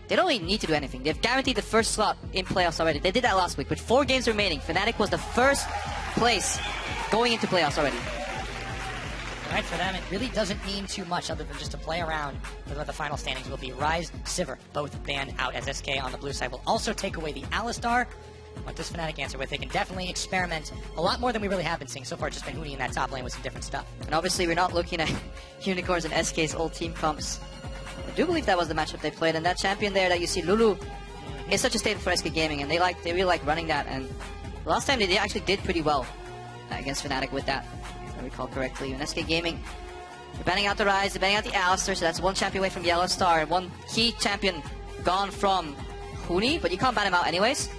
they don't really need to do anything. They've guaranteed the first slot in playoffs already. They did that last week. With 4 games remaining, Fnatic was the first place going into playoffs already. Right, for them, it really doesn't mean too much other than just to play around with what the final standings will be. Ryze, Sivir, both banned out, as SK on the blue side will also take away the Alistar. What does Fnatic answer with? They can definitely experiment a lot more than we really have been seeing. So far, it's just been Huni in that top lane with some different stuff. And obviously, we're not looking at Unicorns and SK's old team comps. I do believe that was the matchup they played, and that champion there that you see, Lulu, is such a staple for SK Gaming, and they really like running that. And the last time they actually did pretty well against Fnatic with that, if I recall correctly. And SK Gaming, they're banning out the Ryze, they're banning out the Alistar, so that's one champion away from Yellow Star, one key champion gone from Huni, but you can't ban him out anyways.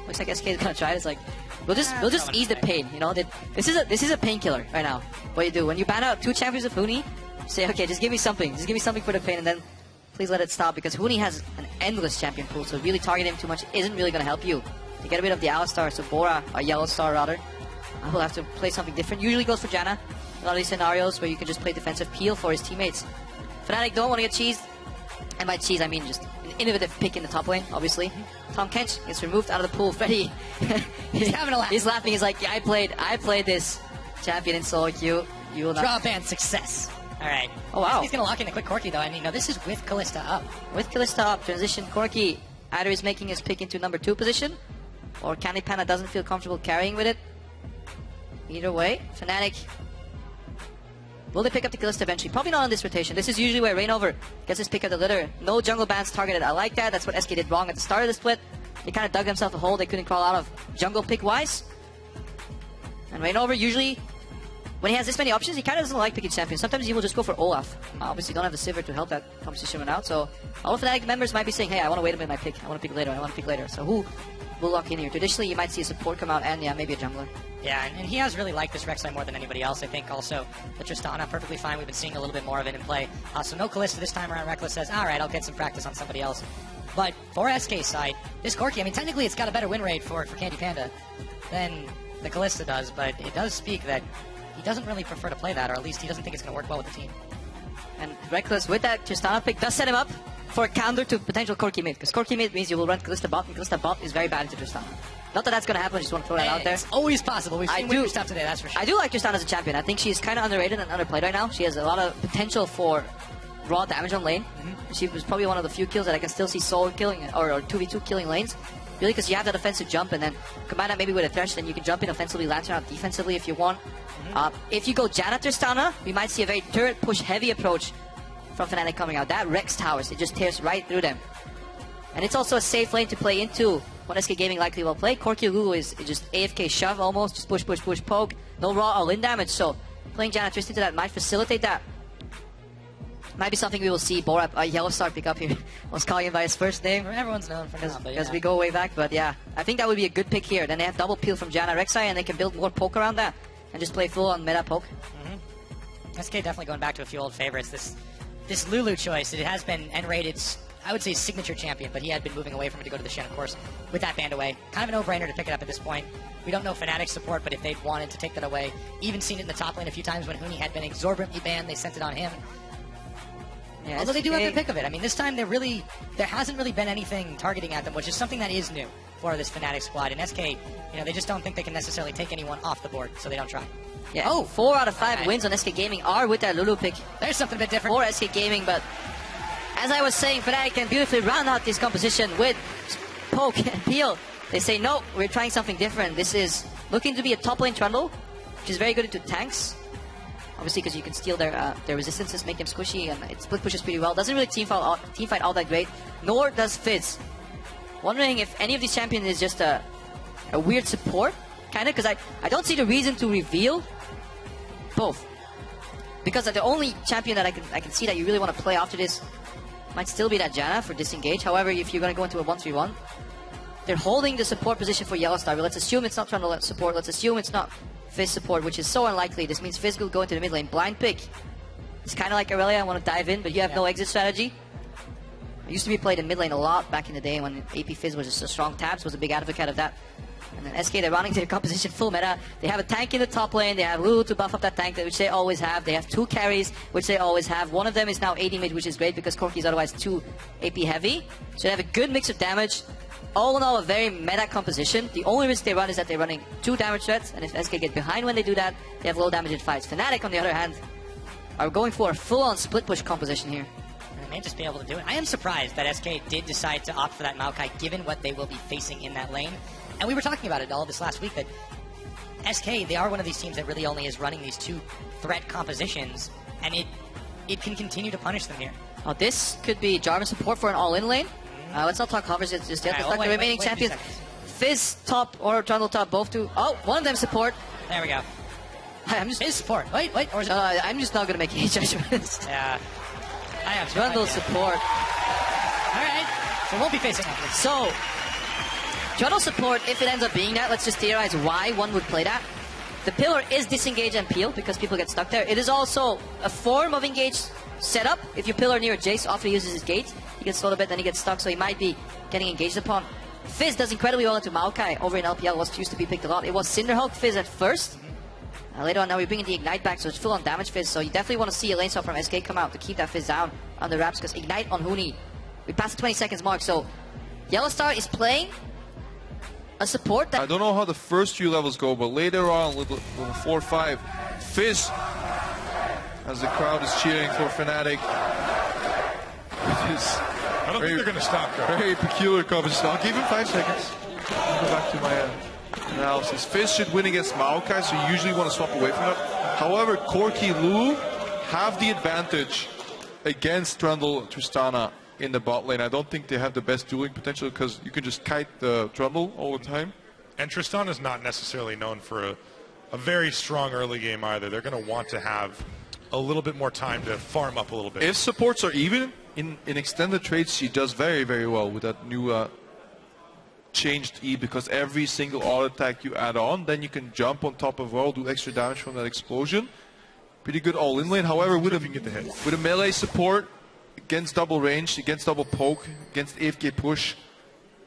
Looks like SK is gonna try it. It's like we'll just ease the pain, you know. This is a painkiller right now. What you do when you ban out 2 champions of Huni, say okay, just give me something for the pain, and then please let it stop, because Huni has an endless champion pool, so really targeting him too much isn't really gonna help you. To get rid of the Alistar, so Bora, or Yellow Star rather, will have to play something different. Usually goes for Janna. A lot of these scenarios where you can just play defensive peel for his teammates. Fnatic don't want to get cheesed, and by cheese I mean just an innovative pick in the top lane, obviously. Tom Kench gets removed out of the pool. Freddy, he's having a laugh. He's laughing. He's like, yeah, I played this champion in solo queue. You will not. Draw ban success. All right. Oh wow. He's gonna lock in a quick Corki though. I mean, no, this is with Kalista up. With Kalista up, transition Corki either is making his pick into number 2 position, or Candy Panda doesn't feel comfortable carrying with it. Either way, Fnatic. Will they pick up the Kalista eventually? Probably not on this rotation. This is usually where Reignover gets his pick of the litter. No jungle bans targeted. I like that. That's what SK did wrong at the start of the split. They kind of dug themselves a hole they couldn't crawl out of jungle pick-wise. And Reignover usually, when he has this many options, he kind of doesn't like picking champions. Sometimes he will just go for Olaf. Obviously, don't have the Sivir to help that composition run out. So all Fnatic members might be saying, hey, I want to wait a minute my pick. I want to pick later. I want to pick later. So who will lock in here? Traditionally, you might see a support come out and, yeah, maybe a jungler. Yeah, and he has really liked this Rek'Sai more than anybody else. I think also the Tristana, perfectly fine. We've been seeing a little bit more of it in play. So no Kalista this time around. Reckless says, all right, I'll get some practice on somebody else. But for SK's side, this Corki, I mean, technically it's got a better win rate for Candy Panda than the Kalista does, but it does speak that he doesn't really prefer to play that, or at least he doesn't think it's going to work well with the team. And Reckless, with that Tristana pick, does set him up for a counter to potential Corki mid, because Corki mid means you will run Kalista bot, and Kalista bot is very bad into Tristana. Not that that's going to happen, I just want to throw that out there. It's always possible. We've seen winning stuff today, that's for sure. I do like Tristana as a champion. I think she's kind of underrated and underplayed right now. She has a lot of potential for raw damage on lane. She was probably one of the few kills that I can still see solo killing, or 2v2 killing lanes. Really, because you have that offensive jump, and then combine that maybe with a Thresh, then you can jump in offensively, Lantern out defensively if you want. If you go Janna Tristana, we might see a very turret push heavy approach from Fnatic coming out. That Rex towers, it just tears right through them. And it's also a safe lane to play into when SK Gaming likely will play. Corki Lulu is just AFK shove almost, just push, push, push, poke. No raw all-in damage, so playing Janna Trist into that might facilitate that. Might be something we will see Bora, Yellow Star pick up here. I was calling him by his first name. Everyone's known for now, as we go way back, but yeah. I think that would be a good pick here. Then they have double peel from Janna Rek'Sai, and they can build more poke around that and just play full on meta poke. SK definitely going back to a few old favorites. This Lulu choice, it has been N-rated's, I would say, signature champion, but he had been moving away from it to go to the Shen, of course, with that banned away. Kind of a no-brainer to pick it up at this point. We don't know Fnatic's support, but if they'd wanted to take that away, even seen it in the top lane a few times when Huni had been exorbitantly banned, they sent it on him. Yeah, although they do have the pick of it. I mean, this time there hasn't really been anything targeting at them, which is something that is new for this Fnatic squad. And SK, you know, they just don't think they can necessarily take anyone off the board, so they don't try. Yeah. Oh, 4 out of 5 wins on SK Gaming are with that Lulu pick. There's something a bit different. For SK Gaming, but as I was saying, Fnatic can beautifully round out this composition with poke and peel. They say, no, we're trying something different. This is looking to be a top lane Trundle, which is very good into tanks. Obviously, because you can steal their resistances, make them squishy, and it split pushes pretty well. Doesn't really team fight all that great, nor does Fizz. Wondering if any of these champions is just a weird support, kind of, because I don't see the reason to reveal both. Because the only champion that I can see that you really want to play after this might still be that Janna for disengage. However, if you're going to go into a 1-3-1, they're holding the support position for Yellow Star. But let's assume it's not Trundle support. Let's assume it's not Fizz support, which is so unlikely. This means Fizz will go into the mid lane. Blind pick. It's kind of like Aurelia. I want to dive in, but you have no exit strategy. It used to be played in mid lane a lot back in the day when AP Fizz was just a strong tabs, was a big advocate of that. And then SK, they're running their composition full meta. They have a tank in the top lane. They have Lulu to buff up that tank, which they always have. They have 2 carries, which they always have. One of them is now 80 mid, which is great because Corki is otherwise too AP heavy. So they have a good mix of damage. All in all, a very meta composition. The only risk they run is that they're running 2 damage threats, and if SK get behind when they do that, they have low damage in fights. Fnatic, on the other hand, are going for a full-on split push composition here. They may just be able to do it. I am surprised that SK did decide to opt for that Maokai, given what they will be facing in that lane. And we were talking about it all this last week, that SK, they are one of these teams that really only is running these 2 threat compositions, and it can continue to punish them here. Oh, this could be Jarvan support for an all-in lane. Let's not talk hovers just yet. Let's talk the remaining champions. Fizz top or Trundle top, both 2. Oh, one of them support. There we go. I'm just Fizz support. Wait, or is it... I'm just not gonna make any judgments. Yeah. I have Trundle support. Alright. So we'll be facing that. So Trundle support, if it ends up being that, let's just theorize why one would play that. The pillar is disengage and peel because people get stuck there. It is also a form of engage setup. If you pillar near Jace, often he uses his gate. He gets slowed a bit, then he gets stuck, so he might be getting engaged upon. Fizz does incredibly well into Maokai over in LPL, was used to be picked a lot. It was Cinderhulk Fizz at first. Later on, now we're bringing the Ignite back, so it's full on damage Fizz. So you definitely want to see a lane swap from SK come out to keep that Fizz down on the wraps, because Ignite on Huni. We passed the 20 seconds mark, so Yellowstar is playing a support that... I don't know how the first few levels go, but later on, level 4 or 5, Fizz, as the crowd is cheering for Fnatic. I don't think they're going to stop, though. Very peculiar composition. I'll give him 5 seconds. I'll go back to my analysis. Fizz should win against Maokai, so you usually want to swap away from that. However, Corki, Lulu have the advantage against Trundle, Tristana in the bot lane. I don't think they have the best dueling potential because you can just kite the Trundle all the time. And Tristana is not necessarily known for a very strong early game either. They're going to want to have a little bit more time to farm up a little bit. If supports are even, in extended trades, she does very, very well with that new changed E, because every single auto attack you add on, then you can jump on top of well, do extra damage from that explosion. Pretty good all-in lane. However, with a melee support, against double range, against double poke, against AFK push,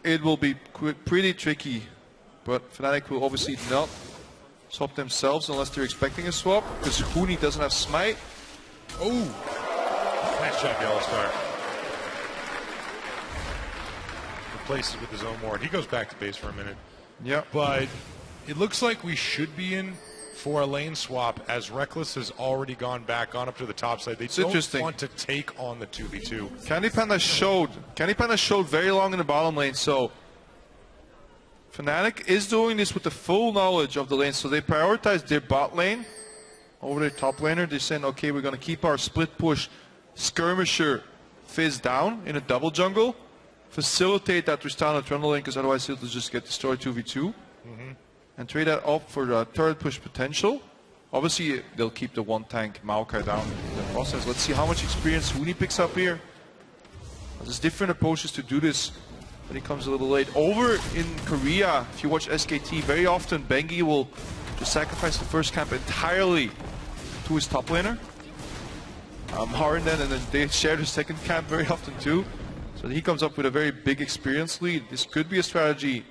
it will be pretty tricky. But Fnatic will obviously not swap themselves unless they're expecting a swap, because Huni doesn't have smite. Oh! Nice job, Yellowstar. Replaces with his own ward. He goes back to base for a minute. Yeah. But it looks like we should be in for a lane swap, as Reckless has already gone up to the top side. They don't want to take on the 2v2. Candy Panda showed very long in the bottom lane, so Fnatic is doing this with the full knowledge of the lane, so they prioritize their bot lane over their top laner. They're saying, okay, we're going to keep our split push skirmisher Fizz down in a double jungle, facilitate that Tristana Trundle lane, because otherwise he'll just get destroyed 2v2. And trade that up for the third push potential. Obviously, they'll keep the one tank Maokai down in the process. Let's see how much experience Huni picks up here. There's different approaches to do this, but he comes a little late. Over in Korea, if you watch SKT, very often Bengi will just sacrifice the first camp entirely to his top laner. Harden, and then they share the second camp very often too. So he comes up with a very big experience lead. This could be a strategy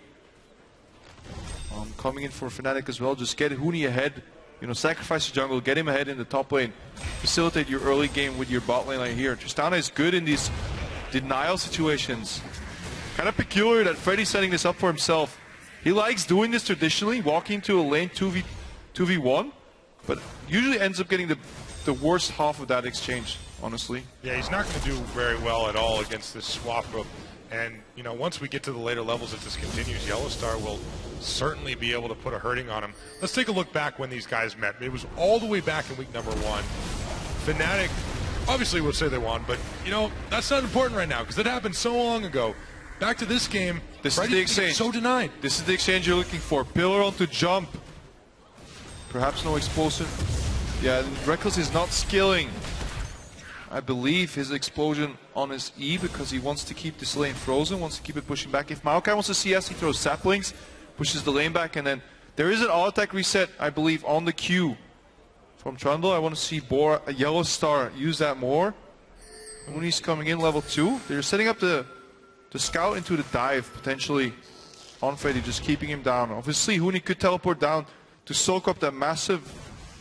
coming in for Fnatic as well. Just get Huni ahead, you know, sacrifice the jungle, get him ahead in the top lane, facilitate your early game with your bot lane right here. Tristana is good in these denial situations. Kind of peculiar that Freddy's setting this up for himself. He likes doing this traditionally, walking to a lane 2v1, but usually ends up getting the worst half of that exchange, honestly. Yeah, he's not going to do very well at all against this swap group. And, you know, once we get to the later levels, if this continues, Yellowstar will certainly be able to put a hurting on him. Let's take a look back when these guys met. It was all the way back in week number 1. Fnatic obviously would say they won, but, you know, that's not important right now because it happened so long ago. Back to this game, this is the exchange. So denied. This is the exchange you're looking for. Pillar onto jump. Perhaps no explosive. Yeah, Reckless is not skilling, I believe, his explosion on his E because he wants to keep this lane frozen, wants to keep it pushing back. If Maokai wants to CS, he throws saplings, pushes the lane back, and then there is an auto attack reset, I believe, on the Q from Trundle. I want to see Yellowstar use that more. When he's coming in level 2, they're setting up the scout into the dive, potentially on Freddy, just keeping him down. Obviously, Huni could teleport down to soak up that massive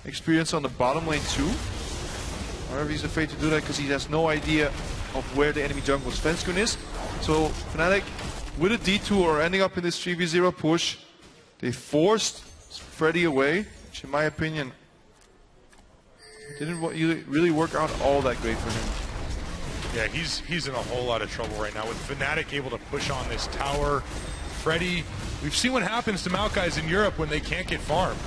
experience on the bottom lane too. However, he's afraid to do that because he has no idea of where the enemy jungle Svenskun is. So Fnatic, with a detour, ending up in this 3v0 push. They forced Freddy away, which in my opinion didn't really work out all that great for him. Yeah, he's in a whole lot of trouble right now with Fnatic able to push on this tower. Freddy, we've seen what happens to Mount guys in Europe when they can't get farmed.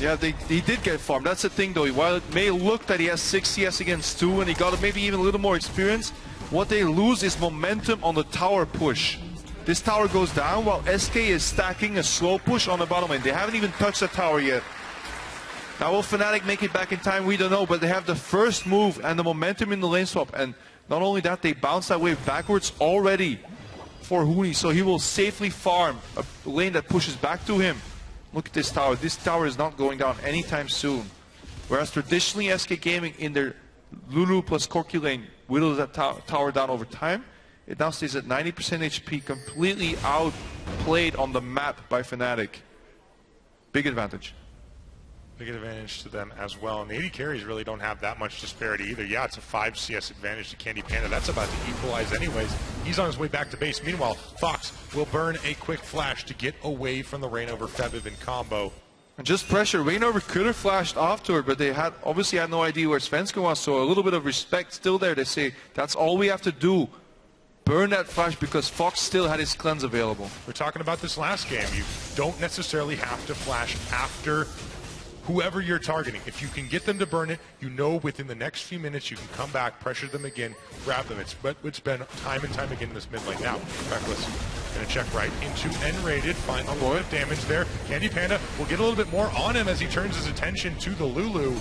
Yeah, he did get farmed. That's the thing though. While it may look that he has 6 CS against 2 and he got maybe even a little more experience, what they lose is momentum on the tower push. This tower goes down while SK is stacking a slow push on the bottom lane. They haven't even touched the tower yet. Now will Fnatic make it back in time? We don't know, but they have the first move and the momentum in the lane swap. And not only that, they bounce that wave backwards already for Huni, so he will safely farm a lane that pushes back to him. Look at this tower. This tower is not going down anytime soon. Whereas traditionally SK Gaming in their Lulu plus Corki lane whittles that tower down over time. It now stays at 90% HP, completely outplayed on the map by Fnatic. Big advantage. Big advantage to them as well. And the AD carries really don't have that much disparity either. Yeah, it's a 5 CS advantage to Candy Panda. That's about to equalize anyways. He's on his way back to base. Meanwhile, Fox will burn a quick flash to get away from the Reignover Febiven combo. And just pressure. Reignover could have flashed after, but they obviously had no idea where Svenskun was, so a little bit of respect still there. They say, that's all we have to do. Burn that flash because Fox still had his cleanse available. We're talking about this last game. You don't necessarily have to flash after whoever you're targeting. If you can get them to burn it, you know within the next few minutes you can come back, pressure them again, grab them. It's been time and time again in this mid lane. Now, Reckless going to check right into N-rated, find a little bit of damage there. Candy Panda will get a little bit more on him as he turns his attention to the Lulu.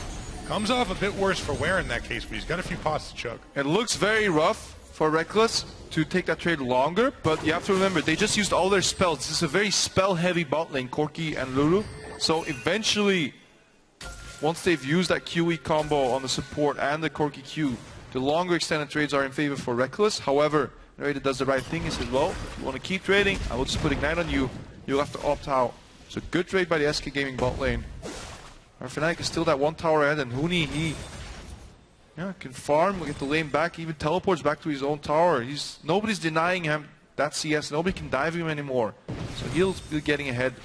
Comes off a bit worse for wear in that case, but he's got a few pots to chug. It looks very rough for Reckless to take that trade longer, but you have to remember, they just used all their spells. This is a very spell-heavy bot lane, Corki and Lulu. So eventually, once they've used that QE combo on the support and the Corki Q, the longer extended trades are in favor for Reckless. However, Narrated does the right thing. He says, well, if you want to keep trading, I will just put Ignite on you. You'll have to opt out. So good trade by the SK Gaming bot lane. Our Fnatic is still that one tower ahead, and Huni, he can farm, get the lane back, even teleports back to his own tower. Nobody's denying him that CS. Nobody can dive him anymore. So he'll be getting ahead.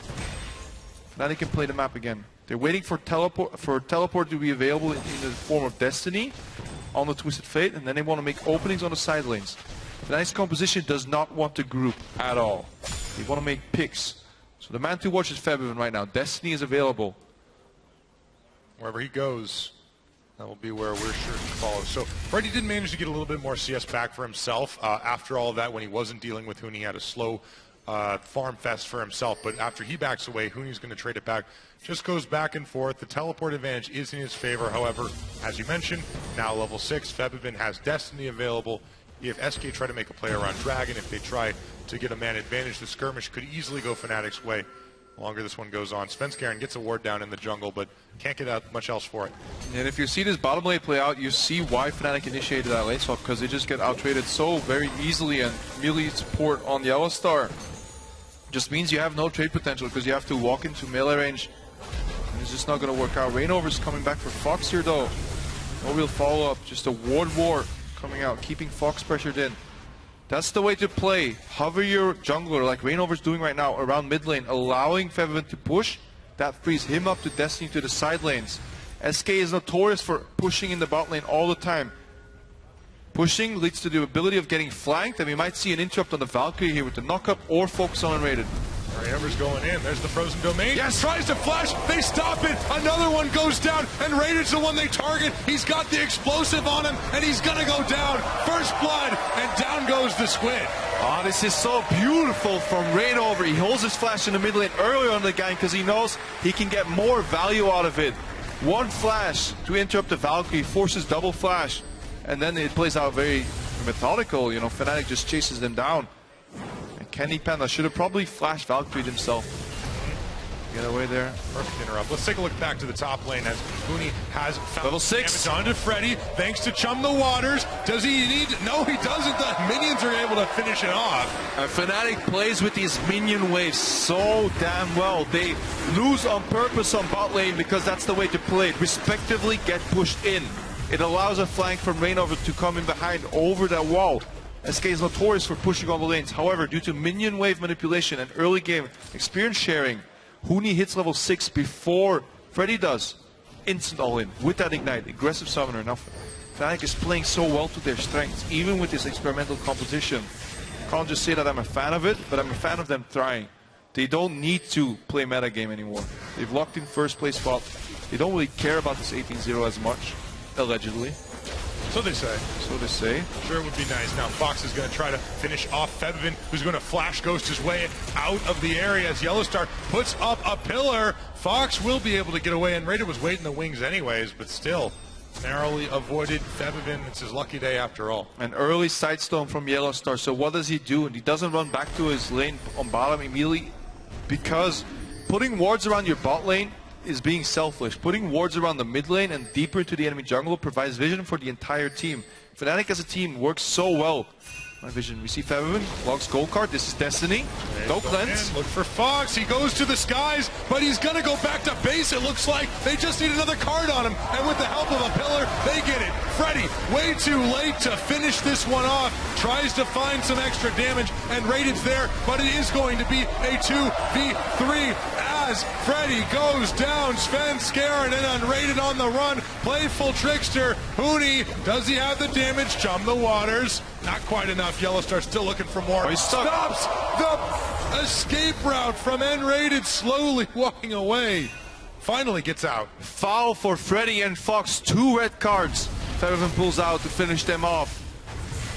Fnatic can play the map again. They're waiting for teleport to be available in the form of Destiny on the Twisted Fate, and then they want to make openings on the side lanes. Fnatic's composition does not want to group at all. They want to make picks. So the man to watch is Febiven right now. Destiny is available. Wherever he goes, that will be where we're sure to follow. So Freddy did manage to get a little bit more CS back for himself. After all of that, when he wasn't dealing with Huni, he had a slow farm fest for himself. But after he backs away, Huni's going to trade it back. Just goes back and forth. The teleport advantage is in his favor. However, as you mentioned, now level 6, Febiven has Destiny available. If SK try to make a play around Dragon, if they try to get a man advantage, the skirmish could easily go Fnatic's way. The longer this one goes on. Svenskun gets a ward down in the jungle, but can't get out much else for it. And if you see this bottom lane play out, you see why Fnatic initiated that lane swap, because they just get out-traded so very easily, and melee support on Yellow Star just means you have no trade potential because you have to walk into melee range. And it's just not going to work out. Reignover's coming back for Fox here though. No real follow-up, just a ward war coming out, keeping Fox pressured in. That's the way to play. Hover your jungler like Reignover's doing right now around mid lane, allowing Febiven to push. That frees him up to Destiny to the side lanes. SK is notorious for pushing in the bot lane all the time. Pushing leads to the ability of getting flanked, and we might see an interrupt on the Valkyrie here with the knock-up or focus on Unrated. Reignover's going in. There's the frozen domain. Yes! Tries to flash. They stop it. Another one goes down, and Raiders the one they target. He's got the explosive on him, and he's going to go down. First blood, and down goes the squid. Oh, this is so beautiful from Reignover. He holds his flash in the mid lane early on in the game because he knows he can get more value out of it. One flash to interrupt the Valkyrie, forces double flash, and then it plays out very methodical. You know, Fnatic just chases them down. And Candy Panda should have probably flashed Valkyrie himself. Get away there. Perfect interrupt. Let's take a look back to the top lane as Huni has found Level 6. damage onto Freddy, thanks to Chum the Waters. Does he need... No, he doesn't. The minions are able to finish it off. And Fnatic plays with these minion waves so damn well. They lose on purpose on bot lane because that's the way to play it. Respectively get pushed in. It allows a flank from Reignover to come in behind over that wall. SK is notorious for pushing all the lanes. However, due to minion wave manipulation and early game experience sharing, Huni hits level 6 before Freddy does. Instant all-in with that ignite. Aggressive summoner. Now, Fnatic is playing so well to their strengths, even with this experimental composition. Can't just say that I'm a fan of it, but I'm a fan of them trying. They don't need to play metagame anymore. They've locked in first place spot. They don't really care about this 18-0 as much, allegedly. So they say. So they say. Sure, it would be nice. Now Fox is going to try to finish off Febvin, who's going to flash ghost his way out of the area as Yellowstar puts up a pillar. Fox will be able to get away, and Raider was waiting the wings anyways, but still narrowly avoided Febvin. It's his lucky day after all. An early sidestone from Yellowstar. So what does he do? He doesn't run back to his lane on bottom immediately because putting wards around your bot lane is being selfish. Putting wards around the mid lane and deeper into the enemy jungle provides vision for the entire team. Fnatic as a team works so well. My vision. We see Febvin, logs gold card. This is Destiny. Go cleanse. Look for Fox. He goes to the skies, but he's going to go back to base. It looks like they just need another card on him. And with the help of a pillar, they get it. Freddy, way too late to finish this one off. Tries to find some extra damage, and Raided's there, but it is going to be a 2v3 as Freddy goes down. Sven scared and unrated on the run. Playful trickster. Huni, does he have the damage? Chum the Waters. Not quite enough. Yellowstar still looking for more. He stops the escape route from N-Rated, slowly walking away. Finally gets out. Foul for Freddy and Fox. 2 red cards. Febvin pulls out to finish them off.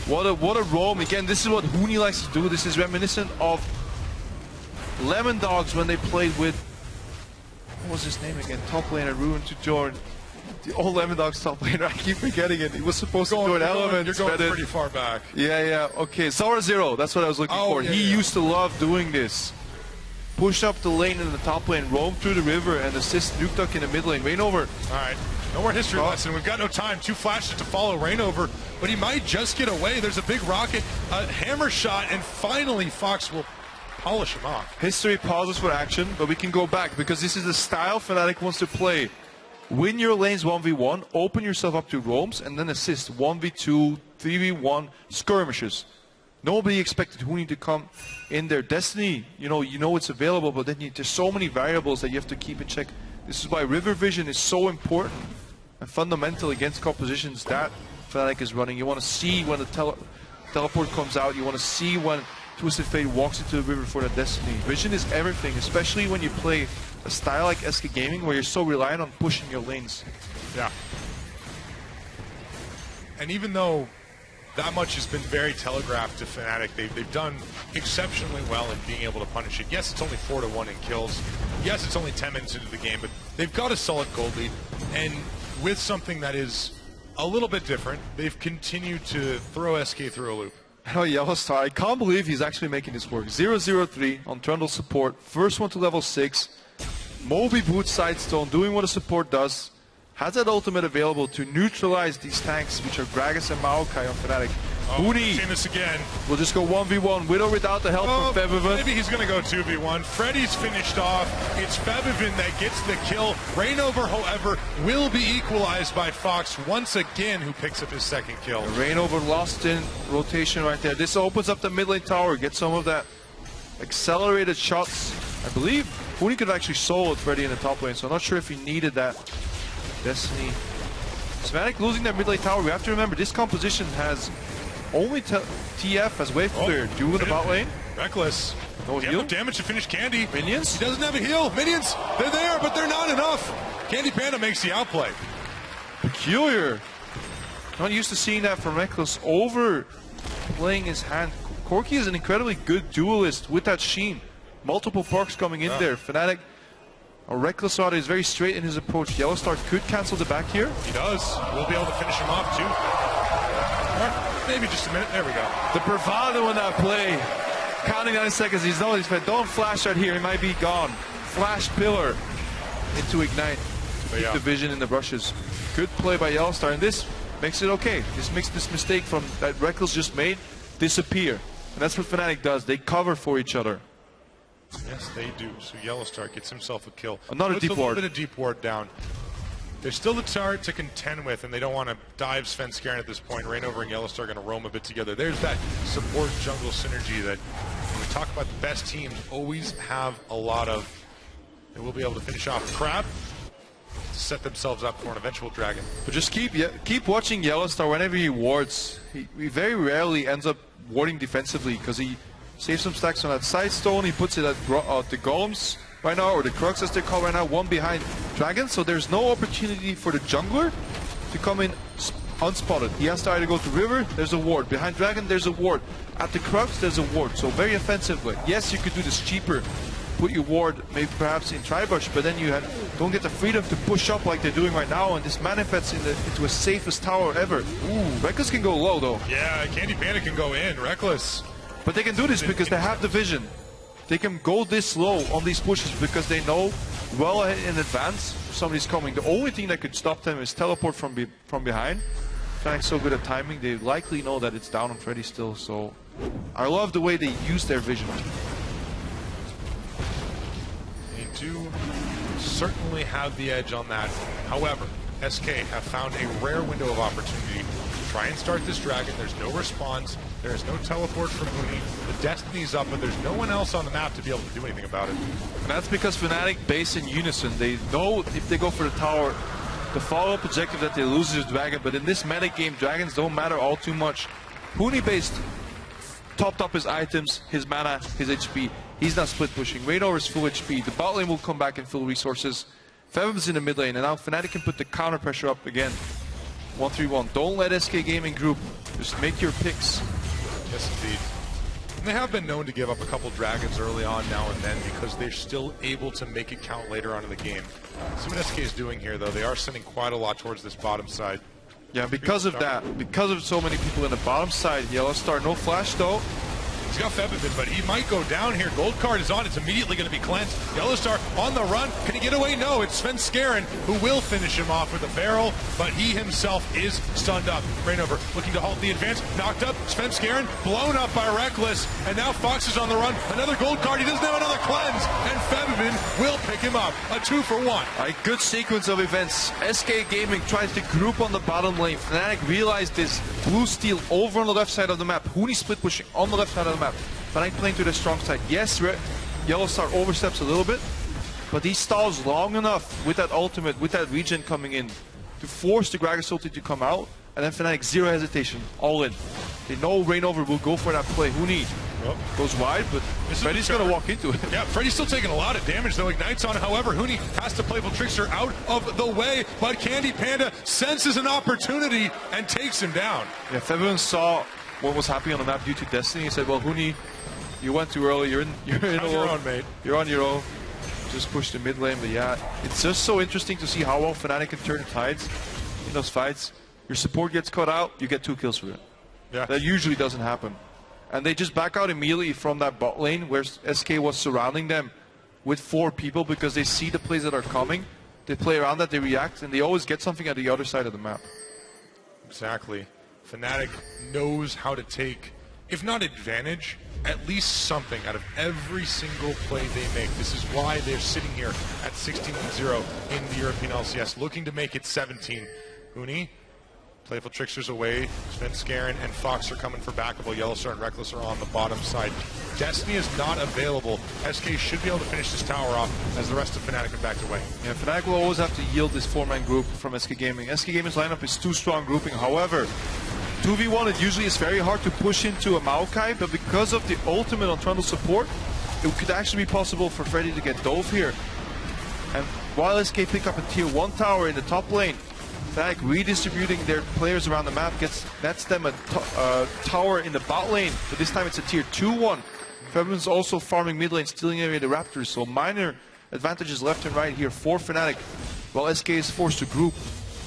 What a roam. Again, this is what Huni likes to do. This is reminiscent of Lemon Dogs when they played with, what was his name again? Top laner, ruined to join. The old Lemon Dogs top laner, I keep forgetting it. He was supposed to join Elements. You're going pretty far back. Yeah, okay. Zara Zero, that's what I was looking for. Yeah, he used to love doing this. Push up the lane in the top lane, roam through the river, and assist Nuke Duck in the mid lane. Reignover. All right. No more history lesson. We've got no time. 2 flashes to follow Reignover, but he might just get away. There's a big rocket, a hammer shot, and finally Fox will polish him off. History pauses for action, but we can go back because this is the style Fnatic wants to play. Win your lanes 1v1, open yourself up to roams, and then assist 1v2, 3v1 skirmishes. Nobody expected Huni to come in there. Destiny, you know it's available, but then there's so many variables that you have to keep in check. This is why River Vision is so important and fundamental against compositions that Fnatic is running. You want to see when the teleport comes out. You want to see when Twisted Fate walks into the river for that Destiny. Vision is everything, especially when you play a style like SK Gaming where you're so reliant on pushing your lanes. Yeah. And even though that much has been very telegraphed to Fnatic, they've done exceptionally well in being able to punish it. Yes, it's only 4-1 in kills. Yes, it's only 10 minutes into the game, but they've got a solid gold lead. And with something that is a little bit different, they've continued to throw SK through a loop. Oh, Yellowstar, I can't believe he's actually making this work. 0-0-3 on Trundle support. First one to level 6. Moby Boot Sidestone, doing what a support does. Has that ultimate available to neutralize these tanks, which are Gragas and Maokai on Fnatic. Huni Seen this again. will just go 1v1 with or without the help from Febvin. Maybe he's going to go 2v1. Freddy's finished off. It's Febvin that gets the kill. Reignover, however, will be equalized by Fox once again, who picks up his second kill. Reignover lost in rotation right there. This opens up the mid lane tower. Get some of that accelerated shots. I believe Huni could actually solo Freddy in the top lane, so I'm not sure if he needed that. Destiny. Fnatic losing their mid lane tower. We have to remember this composition has only TF as wave clear. Duel in the bot lane. Reckless. No heal. Damage to finish Candy. Minions. He doesn't have a heal. Minions, they're there, but they're not enough. Candy Panda makes the outplay. Peculiar. Not used to seeing that from Reckless over playing his hand. Corki is an incredibly good duelist with that Sheen. Multiple perks coming in there. Fnatic, a Reckless Rod is very straight in his approach. Yellowstar could cancel the back here. He does. We'll be able to finish him off too. Maybe just a minute. There we go. The bravado in that play. Counting 9 seconds. He's fed. Don't flash right here. He might be gone. flash pillar into Ignite. Keep the vision in the brushes. Good play by Yellowstar, and this makes it okay. This makes this mistake from that Reckless just made disappear. And that's what Fnatic does. They cover for each other. Yes, they do. So Yellowstar gets himself a kill. Another deep ward. A little bit of deep ward down. There's still the turret to contend with, and they don't want to dive Sven Skaren at this point. Rainover and Yellowstar are going to roam a bit together. There's that support jungle synergy that when we talk about the best teams always have a lot of. They will be able to finish off Crab to set themselves up for an eventual dragon. But just keep watching Yellowstar whenever he wards. He very rarely ends up warding defensively because he saves some stacks on that side stone. He puts it at the golems right now, or the Crux as they're called right now, one behind Dragon. So there's no opportunity for the jungler to come in unspotted. He has to either go to River, there's a ward. Behind Dragon, there's a ward. At the Crux, there's a ward. So very offensively. Yes, you could do this cheaper. Put your ward maybe perhaps in Tribush, but then you don't get the freedom to push up like they're doing right now, and this manifests into a safest tower ever. Ooh, Reckless can go low though. Yeah, Candy Panda can go in, Reckless. But they can do this because they have the vision. They can go this low on these pushes because they know well ahead in advance somebody's coming. The only thing that could stop them is teleport from behind. Fnatic's so good at timing, they likely know that it's down on Freddy still, so I love the way they use their vision. They do certainly have the edge on that. However, SK have found a rare window of opportunity to try and start this dragon. There's no response. There is no teleport from Uni. The Destiny's up, but there's no one else on the map to be able to do anything about it. And that's because Fnatic base in unison. They know if they go for the tower, the follow-up objective that they lose is dragon, but in this meta game, dragons don't matter all too much. Huni based topped up his items, his mana, his HP. He's not split pushing. Rainover is full HP. The bot lane will come back in full resources. Febum's in the mid lane, and now Fnatic can put the counter pressure up again. 1-3-1. Don't let SK Gaming Group just make your picks. Yes, indeed. And they have been known to give up a couple dragons early on now and then because they're still able to make it count later on in the game. See what SK is doing here, though. They are sending quite a lot towards this bottom side. Yeah, because of that, because of so many people in the bottom side, Yellowstar, no flash though. He's got Febvin, but he might go down here. Gold card is on. It's immediately going to be cleansed. Yellowstar on the run. Can he get away? No, it's Sven Skaren who will finish him off with a barrel, but he himself is stunned up. Rainover looking to halt the advance. Knocked up. Sven Skaren blown up by Reckless, and now Fox is on the run. Another gold card. He doesn't have another cleanse, and Febvin will pick him up. A 2-for-1. A good sequence of events. SK Gaming tries to group on the bottom lane. Fnatic realized this. Blue steel over on the left side of the map. Huni split pushing on the left side of the map. Fnatic playing to the strong side. Yes, Yellowstar oversteps a little bit, but he stalls long enough with that ultimate, with that regen coming in, to force the Gragas ulti to come out, and then Fnatic zero hesitation, all in. They know Rainover will go for that play. Huni goes wide, but Freddy's going to walk into it. Yeah, Freddy's still taking a lot of damage, though. Ignites on. However, Huni has to Playful Trickster out of the way, but Candy Panda senses an opportunity and takes him down. Yeah, Febvin saw what was happening on the map due to Destiny. He said, well, Huni, you went too early. You're on your own, mate. You're on your own. Just push the mid lane, but yeah, it's just so interesting to see how well Fnatic can turn the tides in those fights. Your support gets cut out, you get 2 kills for it. Yeah. That usually doesn't happen. And they just back out immediately from that bot lane where SK was surrounding them with 4 people because they see the plays that are coming. They play around that, they react, and they always get something at the other side of the map. Exactly. Fnatic knows how to take, if not advantage, at least something out of every single play they make. This is why they're sitting here at 16-0 in the European LCS, looking to make it 17. Huni, Playful Trickster's away. Sven Skaren and Fox are coming for backable. Yellowstar and Reckless are on the bottom side. Destiny is not available. SK should be able to finish this tower off as the rest of Fnatic have backed away. Yeah, Fnatic will always have to yield this 4-man group from SK Gaming. SK Gaming's lineup is too strong grouping. However, 2v1 it usually is very hard to push into a Maokai, but because of the ultimate on Trundle support, it could actually be possible for Freddy to get dove here. And while SK pick up a tier 1 tower in the top lane, Fnatic redistributing their players around the map nets them a tower in the bot lane, but this time it's a tier 2 one. Febvin's also farming mid lane, stealing away the Raptors, so minor advantages left and right here for Fnatic, while SK is forced to group.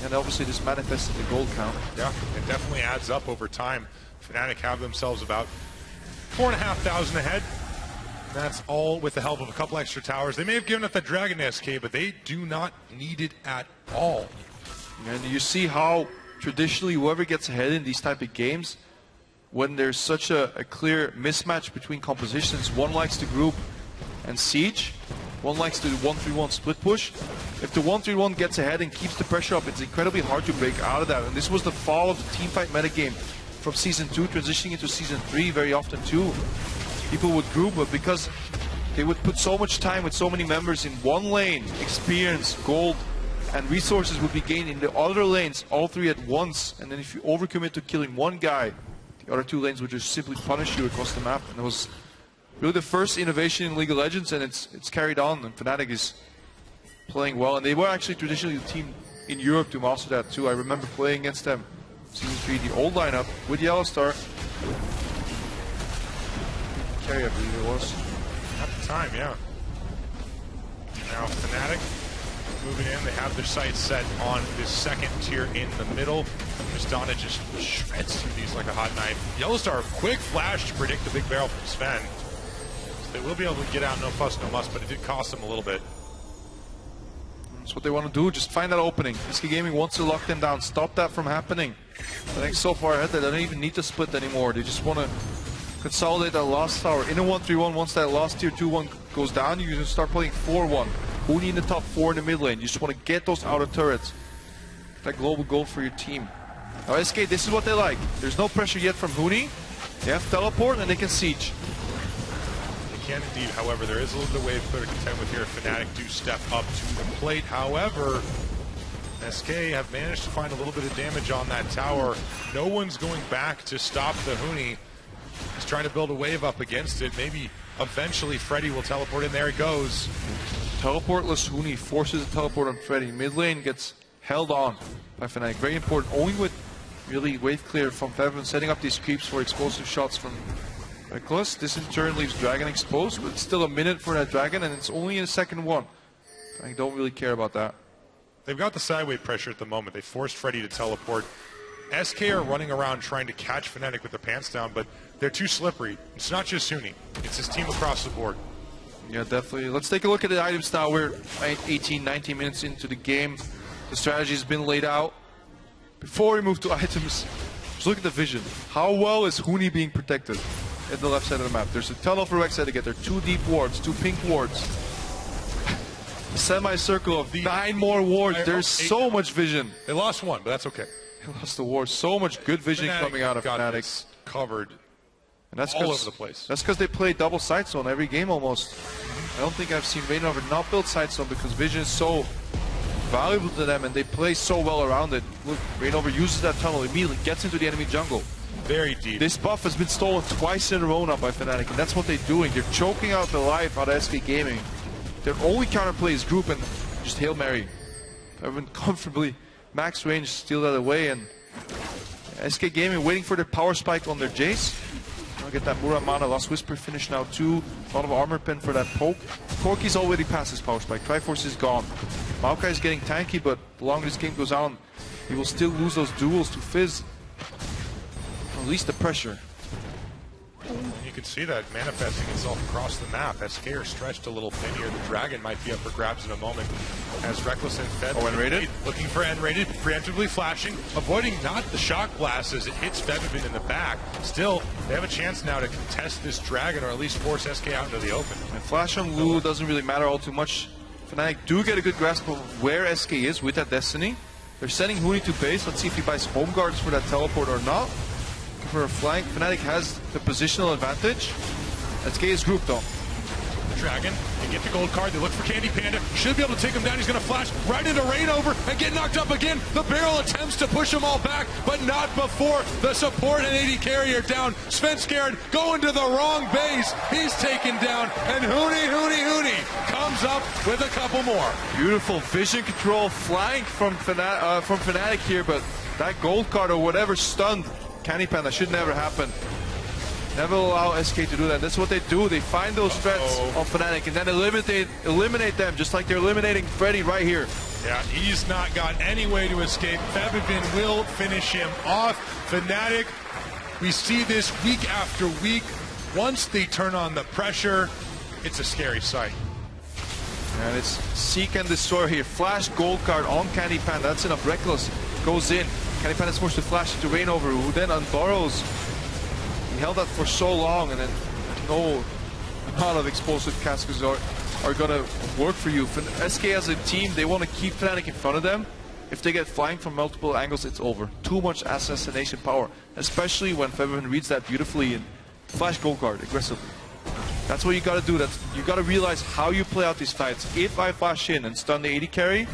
And obviously this manifests in the gold count. Yeah, it definitely adds up over time. Fnatic have themselves about 4,500 ahead. That's all with the help of a couple extra towers. They may have given up that Dragon SK, but they do not need it at all. And you see how traditionally whoever gets ahead in these type of games, when there's such a clear mismatch between compositions, one likes to group and siege, one likes to do 1-3-1 split push. If the 1-3-1 gets ahead and keeps the pressure up, it's incredibly hard to break out of that. And this was the fall of the teamfight metagame from Season 2, transitioning into Season 3 very often too. People would group, but because they would put so much time with so many members in one lane, experience, gold, and resources would be gained in the other lanes, all three at once. And then if you overcommit to killing one guy, the other two lanes would just simply punish you across the map. And it was really the first innovation in League of Legends, and it's carried on. And Fnatic is playing well, and they were actually traditionally the team in Europe to master that too. I remember playing against them, Season 3, the old lineup with Yellowstar. Carry, I believe it was. At the time, yeah. Now Fnatic moving in. They have their sights set on this second tier in the middle. Tristana just shreds through these like a hot knife. Yellowstar, quick flash to predict the big barrel from Sven. So they will be able to get out, no fuss, no muss, but it did cost them a little bit. That's what they want to do, just find that opening. SK Gaming wants to lock them down, stop that from happening. I think so far ahead that they don't even need to split anymore. They just want to consolidate that last tower in a 1-3-1. Once that last tier 2-1 goes down, you can start playing 4-1. Huni in the top 4 in the mid lane. You just want to get those outer turrets. That global goal for your team. Now SK, this is what they like. There's no pressure yet from Huni. They have teleport and they can siege. They can indeed, however, there is a little bit of wave clear to contend with here. Fnatic do step up to the plate. However, SK have managed to find a little bit of damage on that tower. No one's going back to stop the Huni. He's trying to build a wave up against it. Maybe eventually Freddy will teleport in. There it goes. Teleportless Huni forces a teleport on Freddy. Mid lane gets held on by Fnatic. Very important. Only with really wave clear from Fevin setting up these creeps for explosive shots from Nicholas. This in turn leaves Dragon exposed, but it's still a minute for that Dragon, and it's only in the second one. I don't really care about that. They've got the sideway pressure at the moment. They forced Freddy to teleport. SK are running around trying to catch Fnatic with their pants down, but they're too slippery. It's not just Huni. It's his team across the board. Yeah, definitely. Let's take a look at the items now. We're 18, 19 minutes into the game. The strategy has been laid out. Before we move to items, just look at the vision. How well is Huni being protected at the left side of the map? There's a tunnel for Rek'Sai to get there. 2 deep wards, 2 pink wards. A semicircle of 9 more wards. There's so much vision. They lost one, but that's okay. They lost the ward. So much good vision coming out of Fnatic. Covered. And that's all over the place. That's because they play double side zone every game almost. I don't think I've seen Reignover not build side zone because vision is so valuable to them and they play so well around it. Look, Reignover uses that tunnel immediately, gets into the enemy jungle. Very deep. This buff has been stolen twice in a row now by Fnatic, and that's what they're doing. They're choking out the life out of SK Gaming. Their only counterplay is group and just Hail Mary. Everyone comfortably max range, steal that away, and SK Gaming waiting for their power spike on their Jace. I'll get that Muramana Last Whisper finish now too. A lot of armor pen for that poke. Corki's already past his power spike. Triforce is gone. Maokai is getting tanky, but the longer this game goes on, he will still lose those duels to Fizz. At least the pressure. You can see that manifesting itself across the map. SK are stretched a little thin here. The Dragon might be up for grabs in a moment as Reckless and Fed N-rated. looking for N-rated, preemptively flashing, avoiding not the shock blast as it hits Fevin in the back. Still, they have a chance now to contest this Dragon or at least force SK out into the open. And flash on Lulu doesn't really matter all too much. Fnatic do get a good grasp of where SK is with that Destiny. They're sending Huni to base. Let's see if he buys home guards for that teleport or not. For a flank, Fnatic has the positional advantage. SK is grouped though. Dragon, they get the gold card, they look for Candy Panda, should be able to take him down, he's going to flash right into Reignover and get knocked up again. The barrel attempts to push them all back, but not before the support and AD carrier down. Sven scared, going to the wrong base, he's taken down, and Huni comes up with a couple more. Beautiful vision control flank from Fnatic here, but that gold card or whatever stunned Candy Panda should never happen. Never allow SK to do that. That's what they do. They find those threats on Fnatic and then eliminate them, just like they're eliminating Freddy right here. Yeah, he's not got any way to escape. Fevin will finish him off. Fnatic, we see this week after week. Once they turn on the pressure, it's a scary sight. And it's Seek and Destroy here. Flash gold card on Candy Pan. That's enough. Reckless goes in. Candy Pan is forced to flash into Rainover, who then unburrows. He held that for so long, and then no amount of explosive cascades are gonna work for you. SK as a team, they want to keep Fnatic in front of them. If they get flying from multiple angles, it's over. Too much assassination power, especially when Febiven reads that beautifully and flash gold card aggressively. That's what you gotta do. You gotta realize how you play out these fights. If I flash in and stun the AD carry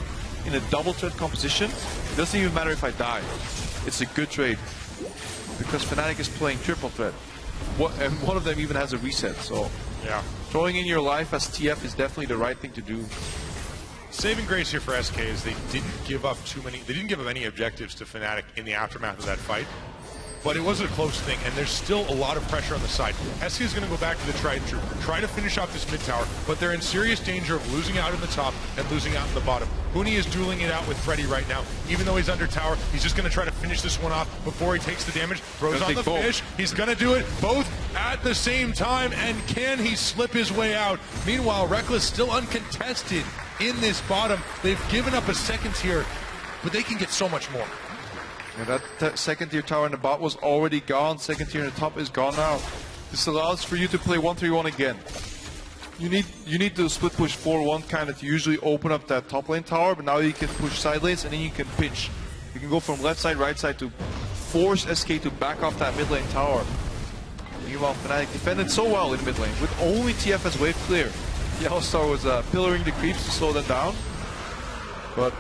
in a double threat composition, it doesn't even matter if I die. It's a good trade. Because Fnatic is playing triple threat. And one of them even has a reset, so yeah, throwing in your life as TF is definitely the right thing to do. Saving grace here for SK is they didn't give up any objectives to Fnatic in the aftermath of that fight. But it wasn't a close thing, and there's still a lot of pressure on the side. SK is going to go back to the tried and true, try to finish off this mid tower, but they're in serious danger of losing out in the top and losing out in the bottom. Huni is dueling it out with Freddy right now. Even though he's under tower, he's just going to try to finish this one off before he takes the damage. Throws on the fish. He's going to do it both at the same time, and can he slip his way out? Meanwhile, Reckless still uncontested in this bottom. They've given up a second tier, but they can get so much more. Yeah, that second tier tower in the bot was already gone. Second tier in the top is gone now. This allows for you to play 1-3-1 again. You need to split push 4-1 kind of to usually open up that top lane tower, but now you can push side lanes and then you can pinch. You can go from left side, right side to force SK to back off that mid lane tower. Meanwhile, Fnatic defended so well in mid lane with only TF as wave clear. Yellowstar was pillaring the creeps to slow them down, but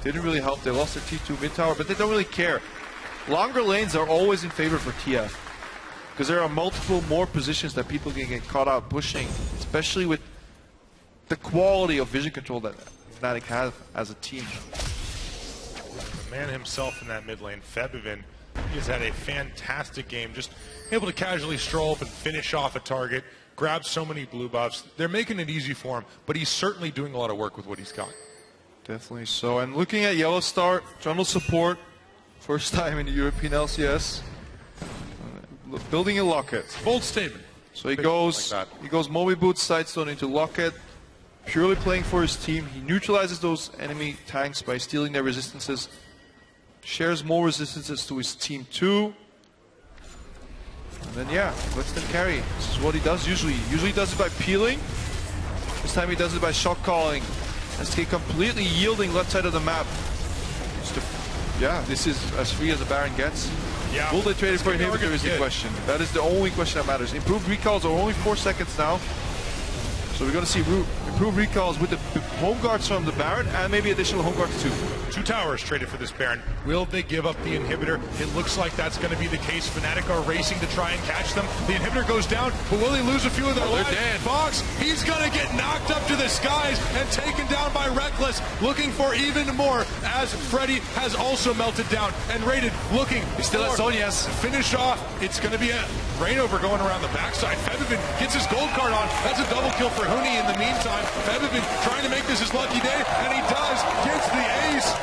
didn't really help. They lost their T2 mid tower, but they don't really care. Longer lanes are always in favor for TF because there are multiple more positions that people can get caught out pushing, especially with the quality of vision control that Fnatic have as a team. The man himself in that mid lane, Febiven, has had a fantastic game, just able to casually stroll up and finish off a target, grab so many blue buffs. They're making it easy for him, but he's certainly doing a lot of work with what he's got. Definitely so. And looking at Yellowstar, jungle support, first time in the European LCS, building a Locket. Bold statement. So he goes Moby Boots, Sidestone into Locket, purely playing for his team. He neutralizes those enemy tanks by stealing their resistances, shares more resistances to his team too. And then yeah, lets them carry. This is what he does usually. Usually he does it by peeling. This time he does it by shock calling. SK completely yielding left side of the map. Yeah, this is as free as a Baron gets. Yeah. Will they trade it for inhibitor is the question. That is the only question that matters. Improved recalls are only 4 seconds now. So we're going to see improved recalls with the home guards from the Baron and maybe additional home guards too. 2 towers traded for this Baron. Will they give up the inhibitor? It looks like that's going to be the case. Fnatic are racing to try and catch them. The inhibitor goes down, but will they lose a few of their lives? They're dead. Fox, he's going to get knocked up to the skies and taken down by Reckless, looking for even more as Freddy has also melted down and Rated looking. He's still at Sonya's. Finish off. It's going to be a Rainover going around the backside. Febiven gets his gold card on. That's a double kill for Huni in the meantime. Febiven trying to make this his lucky day, and he does. Gets the ace.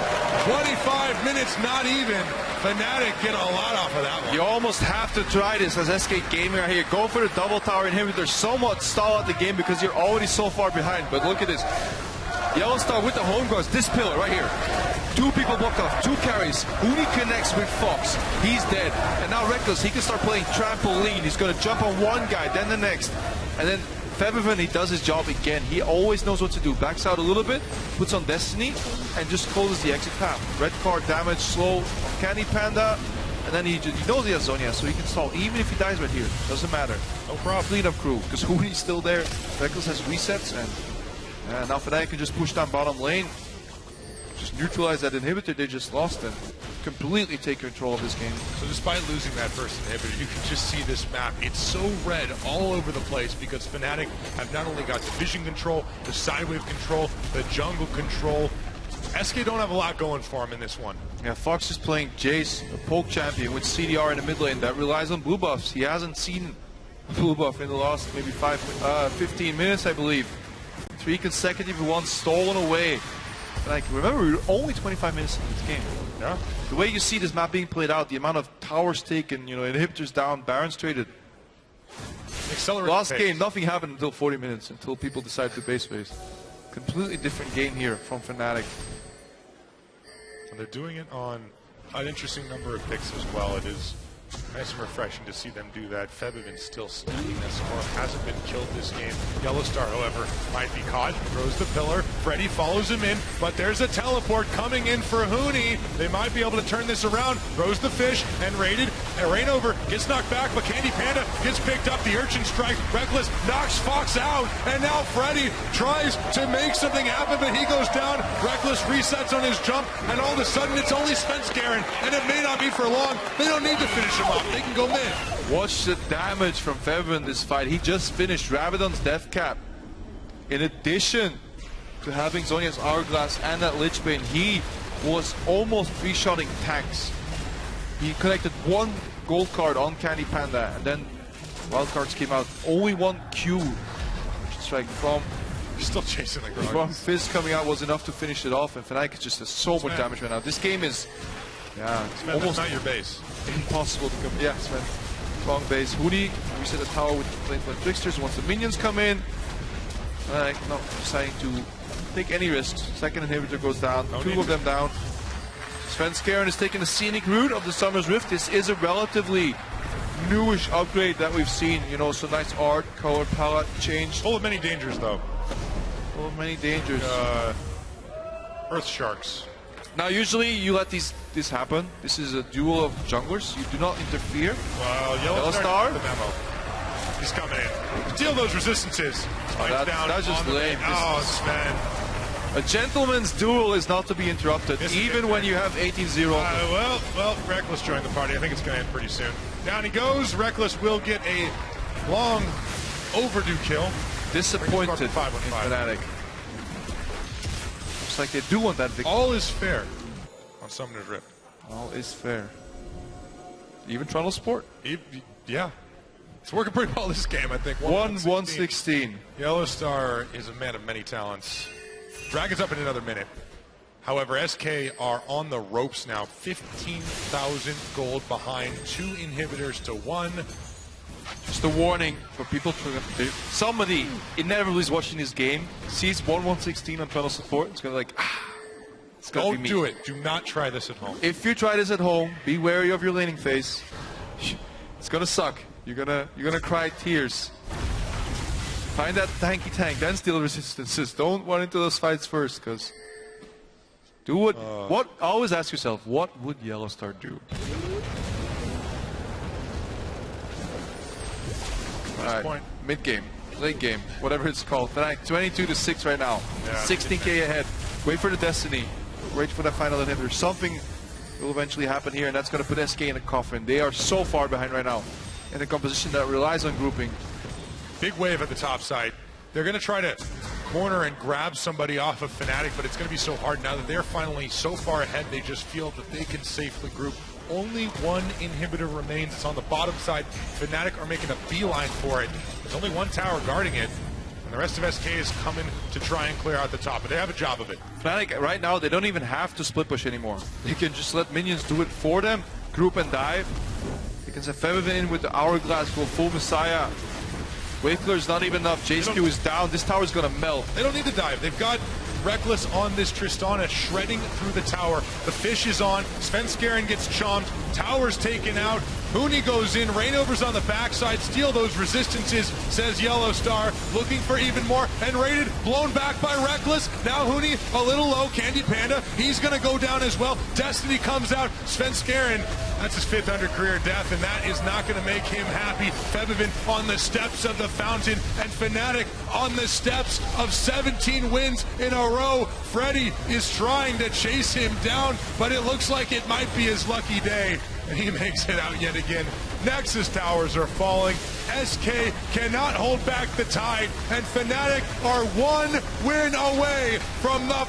25 minutes, not even. Fnatic get a lot off of that one. You almost have to try this as SK Gaming are here. Go for the double tower inhibitor. Somewhat stall out the game because you're already so far behind. But look at this. Yellowstar with the home guards. This pillar right here. 2 people blocked off, 2 carries. Huni connects with Fox. He's dead. And now Reckless, he can start playing trampoline. He's going to jump on one guy, then the next. And then Febiven, he does his job again. He always knows what to do. Backs out a little bit, puts on Destiny, and just closes the exit path. Red card damage, slow, Candy Panda, and then he knows he has Zonia, so he can stall. Even if he dies right here, doesn't matter. No problem. Cleanup crew, because Huni's still there. Reckless has resets, and now Fnatic can just push down bottom lane. Just neutralize that inhibitor they just lost and completely take control of this game. So despite losing that first inhibitor, you can just see this map. It's so red all over the place because Fnatic have not only got the vision control, the sidewave control, the jungle control. SK don't have a lot going for him in this one. Yeah, Fox is playing Jace, a poke champion with CDR in the mid lane that relies on blue buffs. He hasn't seen a blue buff in the last maybe 15 minutes, I believe. 3 consecutive ones stolen away. Like, remember, we were only 25 minutes into this game. Yeah. The way you see this map being played out, the amount of towers taken, inhibitors down, Barons traded. Accelerate Last pace. game, nothing happened until 40 minutes, until people decided to base phase. Completely different game here from Fnatic. And they're doing it on an interesting number of picks as well. It is nice and refreshing to see them do that. Febiven still stacking that score. Hasn't been killed this game. Yellowstar, however, might be caught. Throws the pillar. Freddy follows him in, but there's a teleport coming in for Huni. They might be able to turn this around. Throws the fish and raided. Rainover gets knocked back, but Candy Panda gets picked up. The Urchin strike. Reckless knocks Fox out, and now Freddy tries to make something happen, but he goes down. Reckless resets on his jump, and all of a sudden it's only Svenskeren, and it may not be for long. They don't need to finish him off. They can go mid. Watch the damage from Febiven in this fight. He just finished Rabadon's death cap. In addition to having Zhonya's Hourglass and that Lich Bane, he was almost three-shotting tanks. He collected one gold card on Candy Panda, and then wild cards came out. Only one Q strike from Still chasing the ground. From Fizz coming out was enough to finish it off, and Fnatic just has so much damage right now. This game is, almost not your base. Impossible to come. Yeah, Sven. Long base. Huni reset the tower with Flame Tricksters. Once the minions come in, Fnatic not deciding to take any risks. Second inhibitor goes down. Two of them down. Svenskeren is taking the scenic route of the Summer's Rift. This is a relatively newish upgrade that we've seen. You know, some nice art, color palette change. Full of many dangers, though. Full of many dangers. Earth Sharks. Now, usually you let this happen. This is a duel of junglers. You do not interfere. Well, Yellowstar. The memo. He's coming in. Steal those resistances. That's just lame. Oh, Sven. A gentleman's duel is not to be interrupted, even when you have 18-0. Well, Reckless joined the party. I think it's going to end pretty soon. Down he goes. Reckless will get a long overdue kill. Disappointed in Fnatic. Looks like they do want that victory. All is fair on Summoner's Rift. All is fair. Even Trundle Sport. Yeah. It's working pretty well this game, I think. 1-1-16. Yellowstar is a man of many talents. Dragon's up in another minute. However, SK are on the ropes now. 15,000 gold behind. 2 inhibitors to 1. Just a warning for people to... Somebody inevitably is watching this game, sees 1-1-16 on Trundle Support, it's going to be like, it's going to be me. Don't do it. Do not try this at home. If you try this at home, be wary of your laning phase. It's going to suck. You're gonna cry tears. Find that tanky tank, then steal resistances. Don't run into those fights first, because do what always ask yourself, what would Yellowstar do? Alright, mid game, late game, whatever it's called. Tonight, 22-6 right now. Yeah, 16k ahead. Wait for the Destiny. Wait for that final inhibitor. Something will eventually happen here, and that's gonna put SK in a coffin. They are so far behind right now in a composition that relies on grouping. Big wave at the top side. They're going to try to corner and grab somebody off of Fnatic, but it's going to be so hard now that they're finally so far ahead, they just feel that they can safely group. Only one inhibitor remains. It's on the bottom side. Fnatic are making a beeline for it. There's only one tower guarding it, and the rest of SK is coming to try and clear out the top, but they have a job of it. Fnatic, right now, they don't even have to split push anymore. They can just let minions do it for them, group and dive. They can send Febiven in with the Hourglass for full Messiah. Wave clear is not even enough. JSQ is down. This tower is going to melt. They don't need to dive. They've got Reckless on this Tristana, shredding through the tower. The fish is on. Svenskeren gets chomped. Tower's taken out. Huni goes in. Rainover's on the backside. Steal those resistances, says Yellowstar. Looking for even more. And raided. Blown back by Reckless. Now Huni a little low. Candy Panda. He's going to go down as well. Destiny comes out. Svenskeren. That's his 5th under career death, and that is not going to make him happy. Febiven on the steps of the fountain, and Fnatic on the steps of 17 wins in a row. Freddy is trying to chase him down, but it looks like it might be his lucky day, and he makes it out yet again. Nexus towers are falling. SK cannot hold back the tide, and Fnatic are 1 win away from the